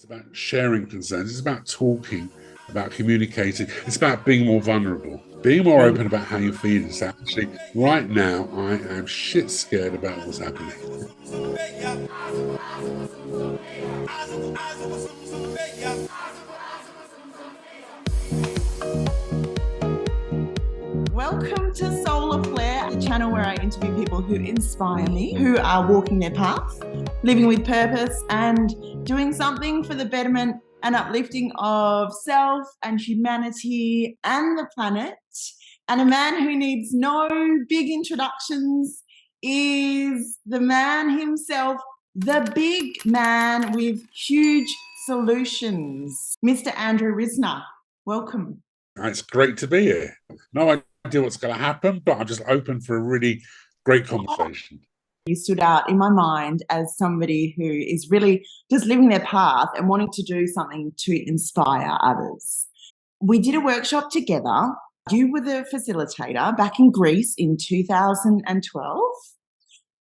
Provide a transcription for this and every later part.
It's about sharing concerns. It's about talking, about communicating. It's about being more vulnerable, being more open about how you feel. It's actually, right now, I am shit scared about what's happening. Welcome to Solar Flare, the channel where I interview people who inspire me, who are walking their path, living with purpose, and doing something for the betterment and uplifting of self and humanity and the planet. And a man who needs no big introductions is the man himself, the big man with huge solutions, Mr. Andrew Risner. Welcome. It's great to be here. No idea what's going to happen, but I'm just open for a really great conversation. You stood out in my mind as somebody who is really just living their path and wanting to do something to inspire others. We did a workshop together. You were the facilitator back in Greece in 2012.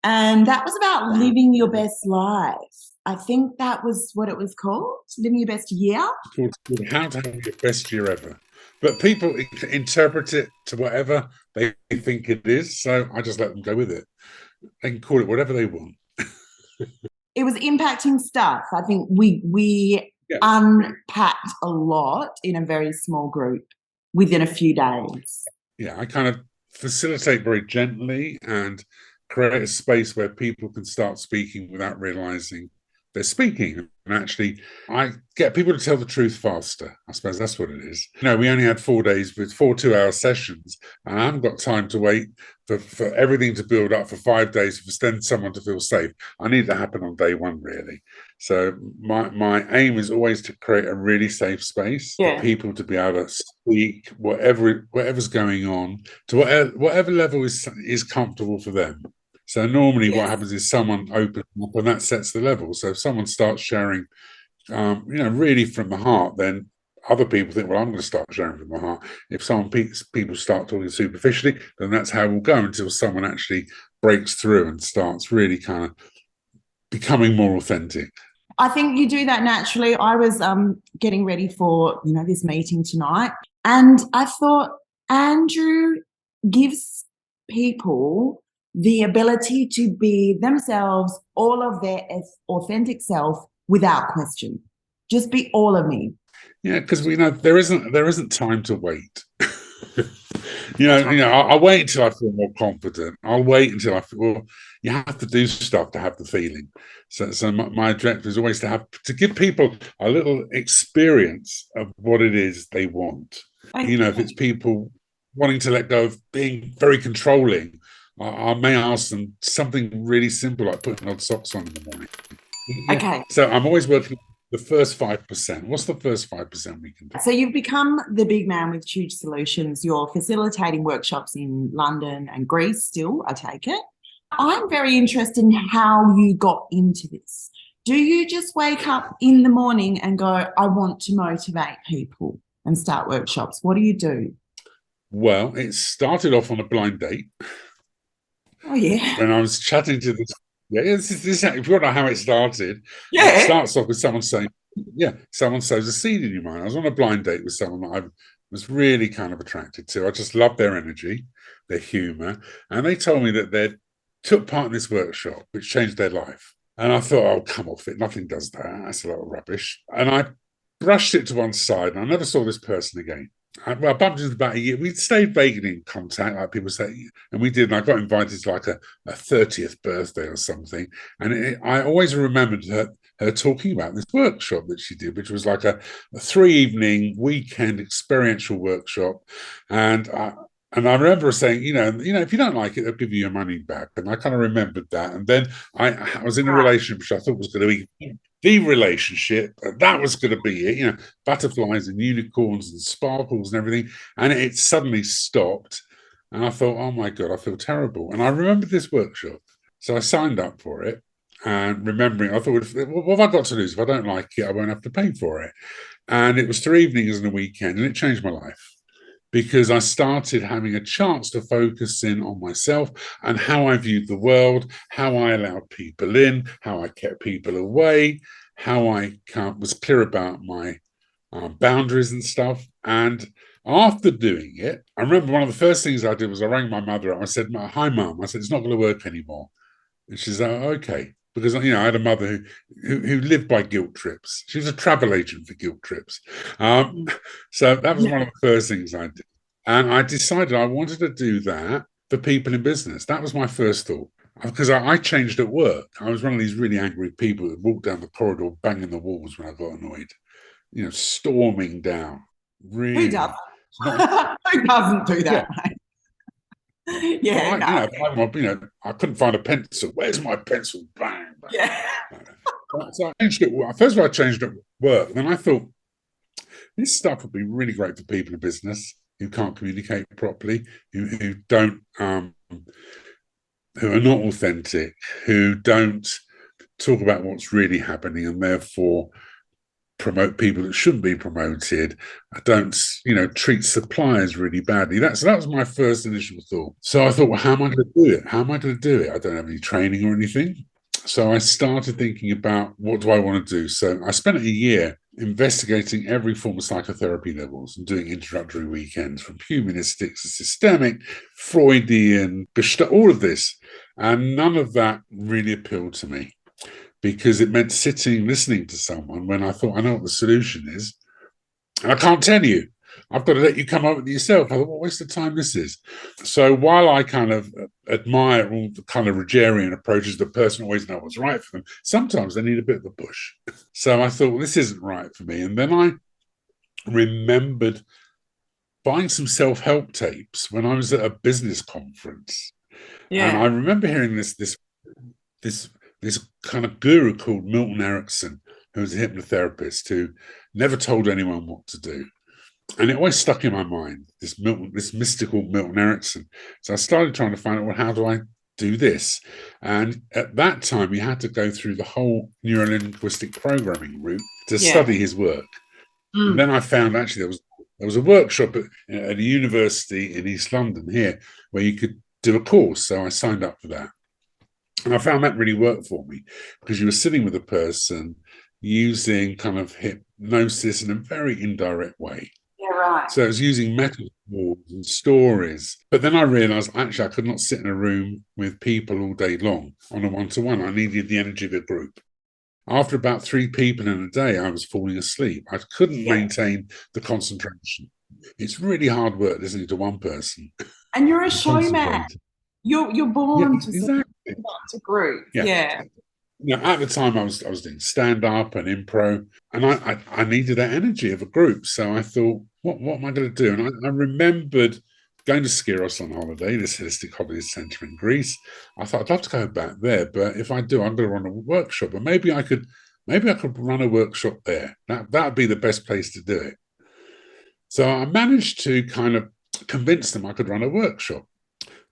And that was about living your best life. I think that was what it was called, living your best year. It's called How to Have Your Best Year Ever. But people interpret it to whatever they think it is, so I just let them go with it. They can call it whatever they want. It was impacting stuff. I think we unpacked a lot in a very small group within a few days. Yeah, I kind of facilitate very gently and create a space where people can start speaking without realizing they're speaking. And actually, I get people to tell the truth faster. I suppose that's what it is. You know, we only had 4 days with 4 2-hour sessions, and I haven't got time to wait for everything to build up for 5 days for then someone to feel safe. I need it to happen on day one, really. So my aim is always to create a really safe space for people to be able to speak whatever's going on to whatever level is comfortable for them. So normally what happens is someone opens up and that sets the level. So if someone starts sharing, really from the heart, then other people think, well, I'm going to start sharing from the heart. If people start talking superficially, then that's how we'll go until someone actually breaks through and starts really kind of becoming more authentic. I think you do that naturally. I was getting ready for, this meeting tonight, and I thought Andrew gives people the ability to be themselves, all of their authentic self without question. Just be all of me. Yeah, because we know there isn't time to wait. I'll wait until I feel more confident. I'll wait until I feel, well, you have to do stuff to have the feeling. So my objective is always to give people a little experience of what it is they want. If it's people wanting to let go of being very controlling, I may ask them something really simple like putting on socks on in the morning. Okay. So I'm always working the first 5%. What's the first 5% we can do? So you've become the big man with huge solutions. You're facilitating workshops in London and Greece still, I take it. I'm very interested in how you got into this. Do you just wake up in the morning and go, I want to motivate people and start workshops? What do you do? Well, it started off on a blind date. Oh, yeah. When I was chatting to this, this if you want to know how it started, it starts off with someone saying, someone sows a seed in your mind. I was on a blind date with someone that I was really kind of attracted to. I just loved their energy, their humor, and they told me that they took part in this workshop, which changed their life. And I thought, oh, come off it. Nothing does that. That's a lot of rubbish. And I brushed it to one side, and I never saw this person again. I bumped into about a year. We stayed vaguely in contact, like people say, and we did. And I got invited to like a 30th birthday or something. And I always remembered her talking about this workshop that she did, which was like a 3-evening weekend experiential workshop. And I remember her saying, if you don't like it, they'll give you your money back. And I kind of remembered that. And then I was in a relationship which I thought was going to be the relationship. That was going to be it, butterflies and unicorns and sparkles and everything. And it suddenly stopped. And I thought, oh my God, I feel terrible. And I remembered this workshop. So I signed up for it. And remembering, I thought, what have I got to lose? If I don't like it, I won't have to pay for it. And it was 3 evenings and a weekend, and it changed my life. Because I started having a chance to focus in on myself and how I viewed the world, how I allowed people in, how I kept people away, how I was clear about my boundaries and stuff. And after doing it, I remember one of the first things I did was I rang my mother up. I said, "Hi, Mum." I said, "It's not going to work anymore." And she's like, "Okay." Because, I had a mother who lived by guilt trips. She was a travel agent for guilt trips. So that was one of the first things I did. And I decided I wanted to do that for people in business. That was my first thought. Because I changed at work. I was one of these really angry people that walked down the corridor banging the walls when I got annoyed, storming down. Really. Who doesn't? Who doesn't do that, mate? Yeah, I couldn't find a pencil. Where's my pencil? Bang, bang. Yeah. So I changed it. First of all, I changed at work. Then I thought this stuff would be really great for people in business who can't communicate properly, who don't, who are not authentic, who don't talk about what's really happening, and therefore promote people that shouldn't be promoted. I don't, treat suppliers really badly. That was my first initial thought. So I thought, well, how am I going to do it? How am I going to do it? I don't have any training or anything. So I started thinking about, what do I want to do? So I spent a year investigating every form of psychotherapy levels and doing introductory weekends, from humanistic to systemic, Freudian, all of this. And none of that really appealed to me, because it meant sitting, listening to someone when I thought, I know what the solution is. And I can't tell you. I've got to let you come up with it yourself. I thought, what a waste of time this is. So while I kind of admire all the kind of Rogerian approaches, the person always knows what's right for them, sometimes they need a bit of a push. So I thought, well, this isn't right for me. And then I remembered buying some self-help tapes when I was at a business conference. Yeah. And I remember hearing this kind of guru called Milton Erickson, who was a hypnotherapist who never told anyone what to do. And it always stuck in my mind, this mystical Milton Erickson. So I started trying to find out, well, how do I do this? And at that time, you had to go through the whole neurolinguistic programming route to study his work. And then I found actually there was a workshop at a university in East London here where you could do a course. So I signed up for that. And I found that really worked for me, because you were sitting with a person using kind of hypnosis in a very indirect way. Yeah, right. So it was using metaphors and stories. But then I realized, actually, I could not sit in a room with people all day long on a one-to-one. I needed the energy of a group. After about 3 people in a day, I was falling asleep. I couldn't maintain the concentration. It's really hard work listening to one person. And you're a showman. You're born to exactly. To group. Yeah. At the time I was doing stand-up and improv, and I needed that energy of a group. So I thought, what am I going to do? And I remembered going to Skiros on holiday, this holistic holiday centre in Greece. I thought, I'd love to go back there, but if I do, I'm going to run a workshop, and maybe I could run a workshop there. That would be the best place to do it. So I managed to kind of convince them I could run a workshop.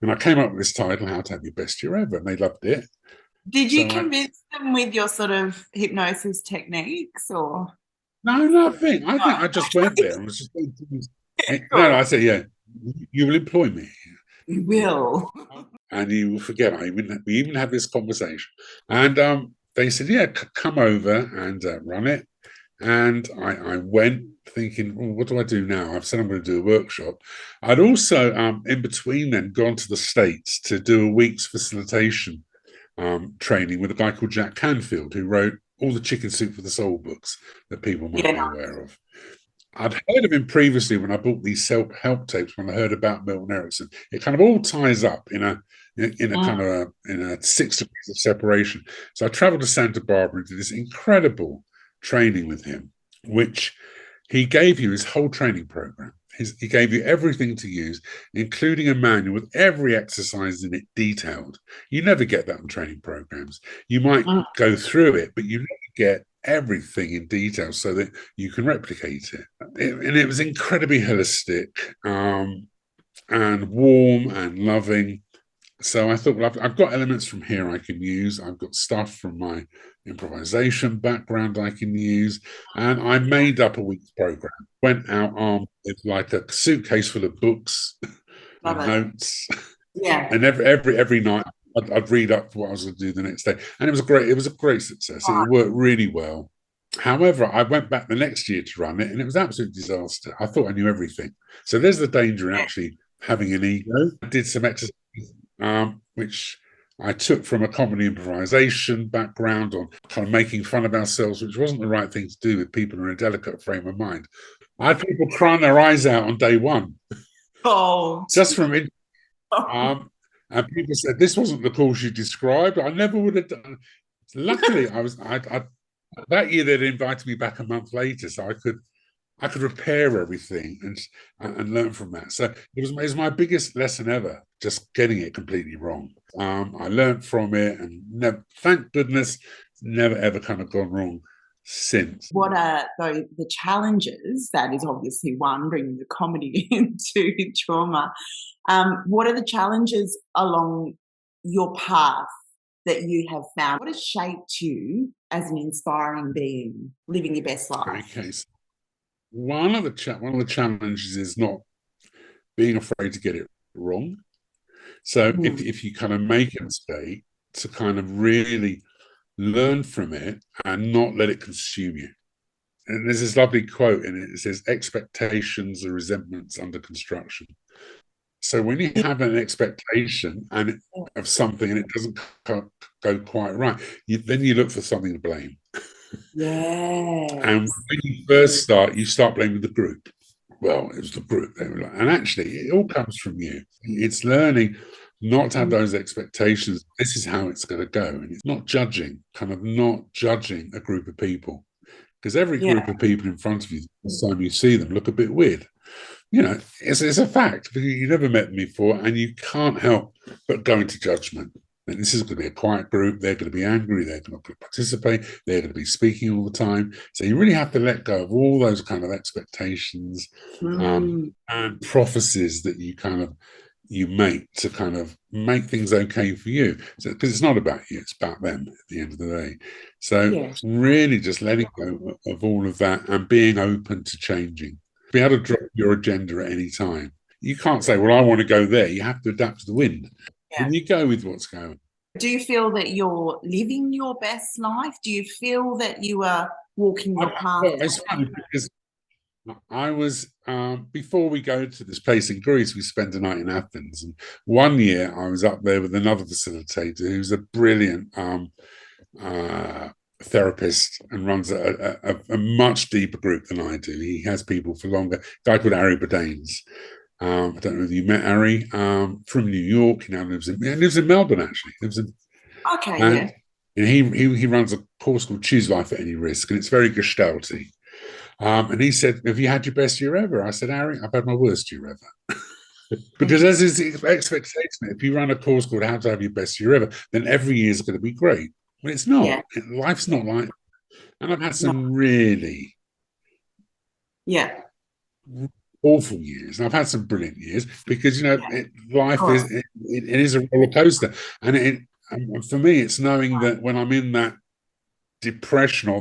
And I came up with this title, How to Have Your Best Year Ever, and they loved it. Did you convince them with your sort of hypnosis techniques, or? No, nothing. I think I just went there and was just going to... No, I said, yeah, you will employ me. You will. And you will forget. We even had this conversation. And they said, yeah, come over and run it. And I went thinking, well, what do I do now? I've said I'm going to do a workshop. I'd also, in between then, gone to the States to do a week's facilitation training with a guy called Jack Canfield, who wrote all the Chicken Soup for the Soul books that people might be aware of. I'd heard of him previously when I bought these self-help tapes, when I heard about Milton Erickson. It kind of all ties up in a 6 degrees of separation. So I traveled to Santa Barbara and did this incredible training with him, which he gave you his whole training program. He gave you everything to use, including a manual with every exercise in it detailed. You never get that in training programs. You might go through it, but you never get everything in detail so that you can replicate it. And it was incredibly holistic and warm and loving. So I thought, well, I've got elements from here I can use. I've got stuff from my improvisation background I can use. And I made up a week's program. Went out armed with like a suitcase full of books and notes. Yeah. And every night I'd read up what I was going to do the next day. And it was a great success. It worked really well. However, I went back the next year to run it, and it was an absolute disaster. I thought I knew everything. So there's the danger in actually having an ego. I did some exercise, which I took from a comedy improvisation background on kind of making fun of ourselves, which wasn't the right thing to do with people in a delicate frame of mind. I had people crying their eyes out on day one. Oh, just from it. And people said this wasn't the course you described. I never would have done. Luckily, I that year they'd invited me back a month later, so I could repair everything and learn from that. So it was my biggest lesson ever, just getting it completely wrong. I learned from it, and never, thank goodness, never ever kind of gone wrong since. What are the challenges? That is obviously one, bringing the comedy into trauma. What are the challenges along your path that you have found? What has shaped you as an inspiring being, living your best life? Okay, so one of the challenges is not being afraid to get it wrong. So if you kind of make a mistake, to kind of really learn from it and not let it consume you. And there's this lovely quote in it. It says, "Expectations are resentments under construction." So when you have an expectation of something and it doesn't go quite right, then you look for something to blame. And when you first start, you start blaming the group. Well, it was the group. And actually, it all comes from you. It's learning not to have those expectations. This is how it's going to go. And it's not judging a group of people. Because every group of people in front of you, the time you see them, look a bit weird. You know, it's a fact. You never met them before, and you can't help but go into judgment. And this is going to be a quiet group. They're going to be angry. They're going to participate. They're going to be speaking all the time. So you really have to let go of all those kind of expectations and prophecies that you make to kind of make things okay for you. So, because it's not about you, it's about them at the end of the day. So really just letting go of all of that and being open to changing. Be able to drop your agenda at any time. You can't say, well, I want to go there. You have to adapt to the wind. And you go with what's going. Do you feel that you're living your best life? Do you feel that you are walking your path? Well, it's funny because I was, before we go to this place in Greece, we spent a night in Athens. And one year I was up there with another facilitator who's a brilliant therapist and runs a much deeper group than I do. He has people for longer. A guy called Ari Bodanes. I don't know if you met Ari, from New York. He now lives in Melbourne, actually. And he runs a course called Choose Life at Any Risk, and it's very gestalty. And he said, "Have you had your best year ever?" I said, "Ari, I've had my worst year ever." Because as his expectation, if you run a course called How to Have Your Best Year Ever, then every year is going to be great. Well, it's not. Life's not like that. And I've had some really awful years, and I've had some brilliant years because life is a roller coaster, and for me, it's knowing that when I'm in that depression or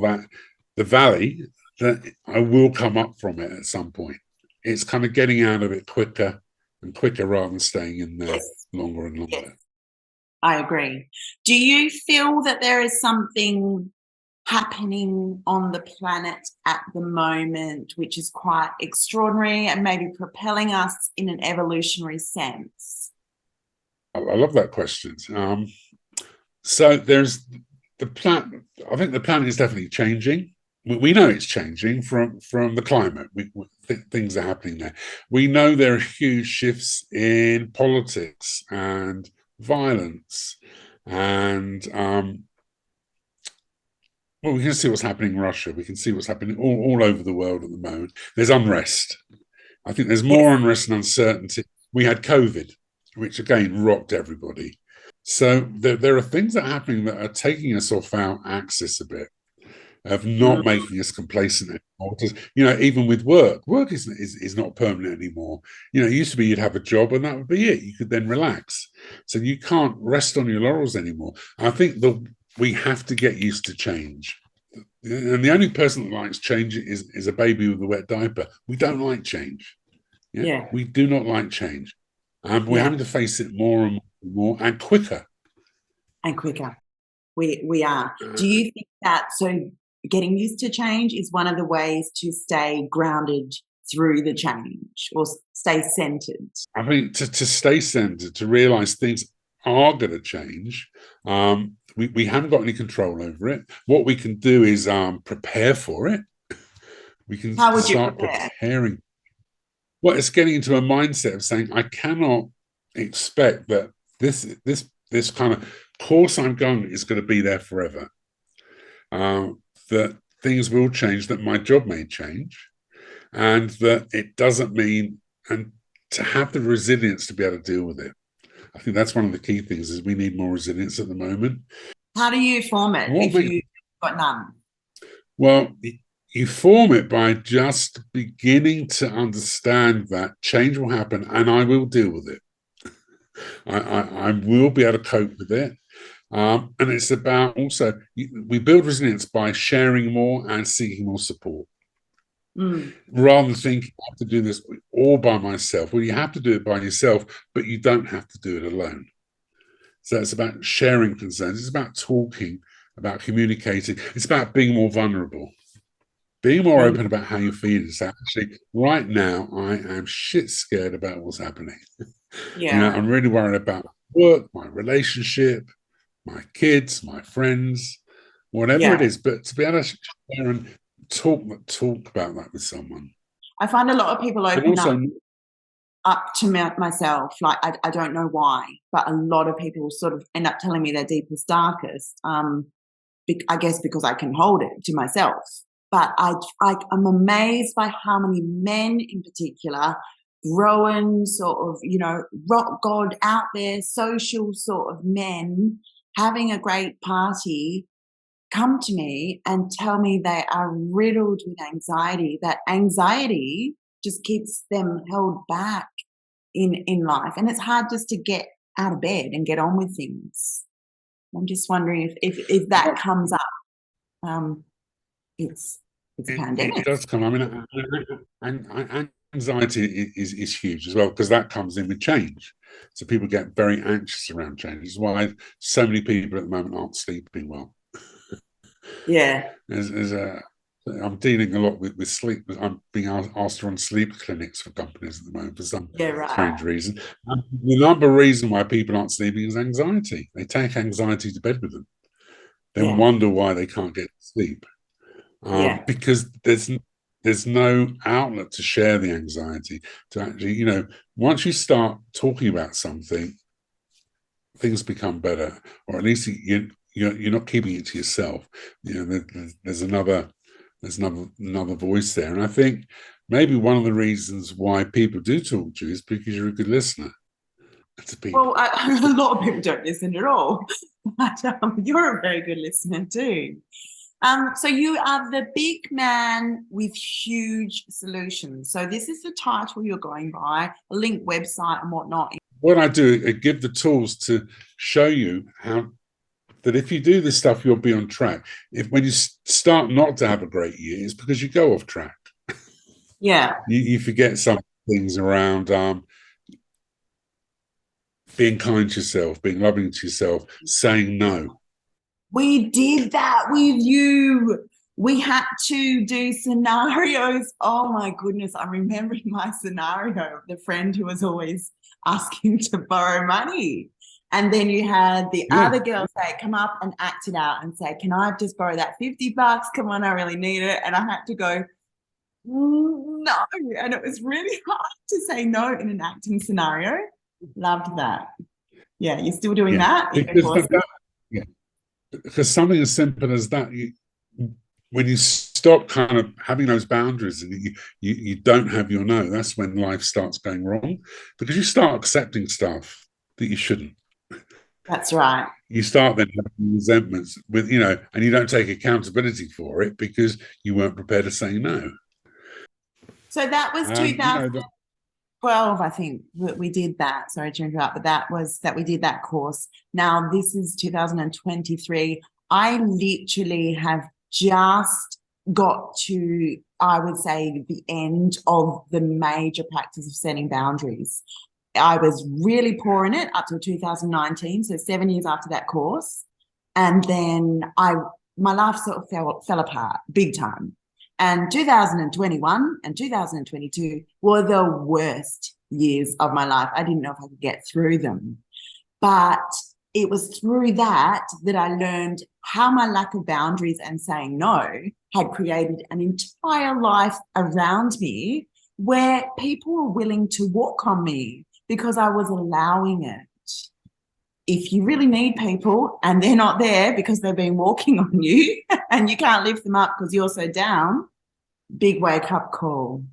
the valley, that I will come up from it at some point. It's kind of getting out of it quicker and quicker rather than staying in there longer and longer. I agree. Do you feel that there is something happening on the planet at the moment which is quite extraordinary and maybe propelling us in an evolutionary sense? I love that question. So there's the planet. I think the planet is definitely changing. We know it's changing from the climate. Things are happening there. We know there are huge shifts in politics and violence, and we can see what's happening in Russia. We can see what's happening all over the world at the moment. There's unrest. I think there's more unrest and uncertainty. We had COVID, which again rocked everybody. So there are things that are happening that are taking us off our axis a bit, of not making us complacent anymore. Even with work is not permanent anymore. It used to be you'd have a job and that would be it. You could then relax. So you can't rest on your laurels anymore. I think that we have to get used to change. And the only person that likes change is a baby with a wet diaper. We don't like change. We do not like change. We're having to face it more and more and quicker. And quicker. We are. Do you think that, so getting used to change is one of the ways to stay grounded through the change or stay centered. I think to stay centered, to realize things are going to change. We haven't got any control over it. What we can do is prepare for it. We can start preparing. Well, it's getting into a mindset of saying, I cannot expect that this kind of course I'm going is going to be there forever. That things will change, that my job may change, and that it doesn't mean, and to have the resilience to be able to deal with it. I think that's one of the key things, is we need more resilience at the moment. How do you form it if you've got none? Well, you form it by just beginning to understand that change will happen and I will deal with it. I will be able to cope with it. And it's about also, we build resilience by sharing more and seeking more support. Rather than thinking I have to do this all by myself. Well, you have to do it by yourself, but you don't have to do it alone. So it's about sharing concerns. It's about talking, about communicating. It's about being more vulnerable, being more open about how you feel. It's actually, right now, I am shit scared about what's happening. Yeah. I'm really worried about work, my relationship, my kids, my friends, whatever it is. But to be able to share and talk about that with someone. I find a lot of people open up to myself. Like, I don't know why, but a lot of people sort of end up telling me their deepest, darkest. I guess because I can hold it to myself. But I'm amazed by how many men in particular, growing sort of, rock god out there, social sort of men, having a great party, come to me and tell me they are riddled with anxiety, that anxiety just keeps them held back in life. And it's hard just to get out of bed and get on with things. I'm just wondering if that comes up. It's a pandemic. It does come. I mean, and anxiety is huge as well, because that comes in with change. So people get very anxious around change. This is why so many people at the moment aren't sleeping well. Yeah. I'm dealing a lot with sleep. I'm being asked to run sleep clinics for companies at the moment for some strange reason. And the number reason why people aren't sleeping is anxiety. They take anxiety to bed with them. Then wonder why they can't get sleep. Because there's no outlet to share the anxiety, to actually, once you start talking about something, things become better, or at least you're not keeping it to yourself. There's another voice there. And I think maybe one of the reasons why people do talk to you is because you're a good listener to people. Well, a lot of people don't listen at all, but you're a very good listener too. So you are the big man with huge solutions. So this is the title you're going by, a link website and whatnot. What I do, I give the tools to show you how that if you do this stuff, you'll be on track. When you start not to have a great year, it's because you go off track. Yeah. You forget some things around being kind to yourself, being loving to yourself, saying no. We did that with you. We had to do scenarios. Oh my goodness. I'm remembering my scenario of the friend who was always asking to borrow money. And then you had the other girl say, come up and act it out and say, can I just borrow that $50? Come on, I really need it. And I had to go, no. And it was really hard to say no in an acting scenario. Loved that. Yeah, you're still doing that? Because something as simple as that, when you stop kind of having those boundaries and you don't have your no, that's when life starts going wrong, because you start accepting stuff that you shouldn't. That's right. You start then having resentments with, and you don't take accountability for it because you weren't prepared to say no. So that was 2012, I think, that we did that. Sorry to interrupt, but that we did that course. Now this is 2023. I literally have just got to, I would say, the end of the major practice of setting boundaries. I was really poor in it up till 2019, so 7 years after that course. And then I my life sort of fell apart big time. And 2021 and 2022 were the worst years of my life. I didn't know if I could get through them. But it was through that I learned how my lack of boundaries and saying no had created an entire life around me where people were willing to walk on me because I was allowing it. If you really need people and they're not there because they've been walking on you and you can't lift them up because you're so down, big wake up call.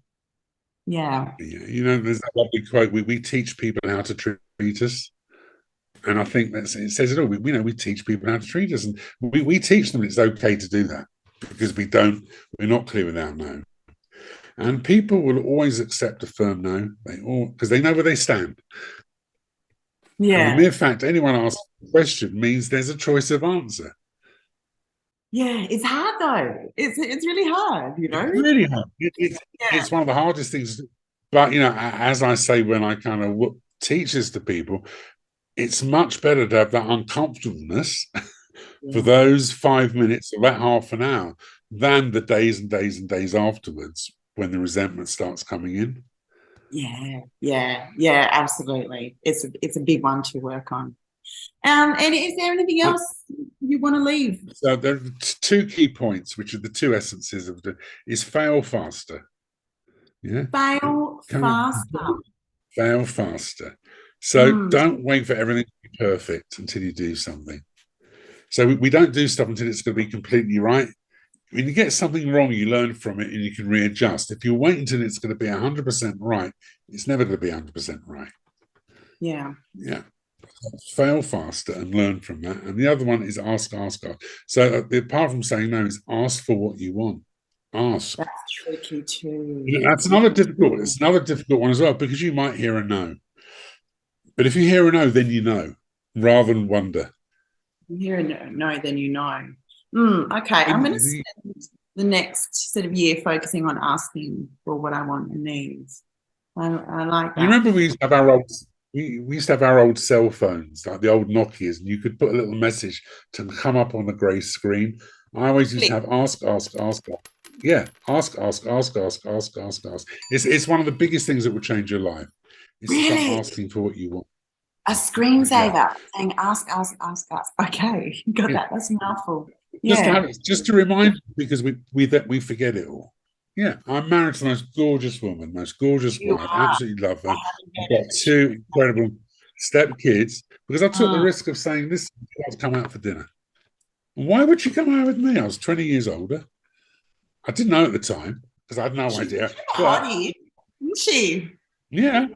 Yeah. You know, there's that lovely quote, we teach people how to treat us. And I think it says it all. We teach people how to treat us, and we teach them it's okay to do that because we're not clear with our no. And people will always accept a firm no, because they know where they stand. Yeah. And the mere fact anyone asks a question means there's a choice of answer. Yeah, it's hard though. It's really hard, you know. It's really hard. It's one of the hardest things. But you know, as I say when I kind of teach this to people, it's much better to have that uncomfortableness for those 5 minutes or that half an hour than the days and days and days afterwards when the resentment starts coming in. Yeah, absolutely. It's a big one to work on. And is there anything else you want to leave? So there are 2 key points, which are the 2 essences of is fail faster. Yeah. Fail faster. Fail faster. So don't wait for everything to be perfect until you do something. So we don't do stuff until it's going to be completely right. When you get something wrong, you learn from it and you can readjust. If you wait until it's going to be 100% right, it's never going to be 100% right. Yeah. Fail faster and learn from that. And the other one is ask. So apart from saying no, is ask for what you want. Ask. That's tricky too. That's another difficult. It's another difficult one as well, because you might hear a no. But if you hear a no, then you know, rather than wonder. You hear a no, then you know. Okay, I'm going to spend the next sort of year focusing on asking for what I want and need. I like that. You remember we used to have our old cell phones, like the old Nokias, and you could put a little message to come up on the grey screen. I always used to have ask. Yeah, ask. It's one of the biggest things that will change your life. It's really? Asking for what you want. A screensaver saying ask. Okay, got that. That's a mouthful. Just to remind you, because we forget it all. Yeah, I'm married to the most gorgeous woman, most gorgeous wife. Absolutely love her. I've got 2 incredible step kids because I took the risk of saying, "Listen, let's come out for dinner." Why would she come out with me? I was 20 years older. I didn't know at the time because I had no idea. Hottie, isn't she? Yeah.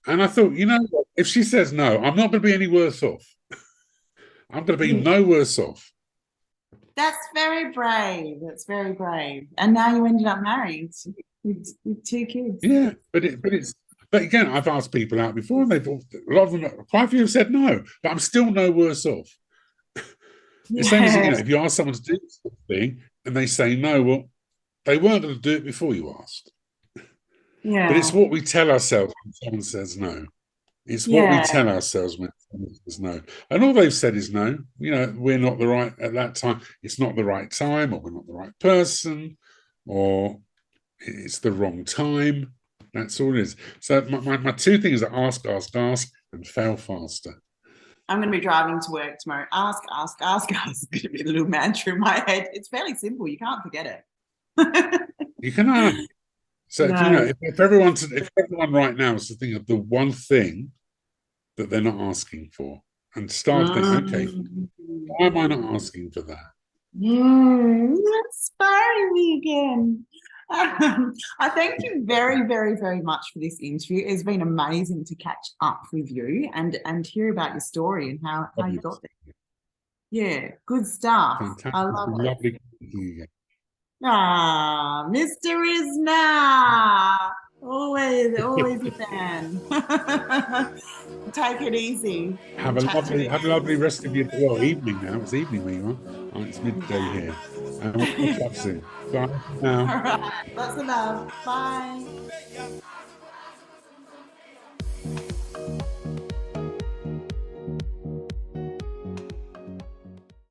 And I thought, you know what? If she says no, I'm not going to be any worse off. I'm going to be no worse off. That's very brave. That's very brave. And now you ended up married with 2 kids. Yeah, but again, I've asked people out before, and a lot of them, quite a few have said no, but I'm still no worse off. The same as, if you ask someone to do something and they say no, well, they weren't going to do it before you asked. Yeah. But it's what we tell ourselves when someone says no. It's what we tell ourselves when someone says no. And all they've said is no. You know, we're not the right, at that time, it's not the right time, or we're not the right person, or it's the wrong time. That's all it is. So my 2 things are ask, and fail faster. I'm going to be driving to work tomorrow. Ask. It's going to be a little mantra in my head. It's fairly simple. You can't forget it. You can ask. So if everyone right now is to think of the one thing that they're not asking for, and start thinking, okay, why am I not asking for that? Inspiring me again. I thank you very, very, very much for this interview. It's been amazing to catch up with you and hear about your story and how you got there. Yeah, good stuff. Fantastic. I love it. Lovely to see you again. Mr. Risner. Always a fan. Take it easy. Have a lovely rest of your evening now. It's evening where you are. It's midday here. And we'll catch up soon. Bye now. All right. Lots of love. Bye.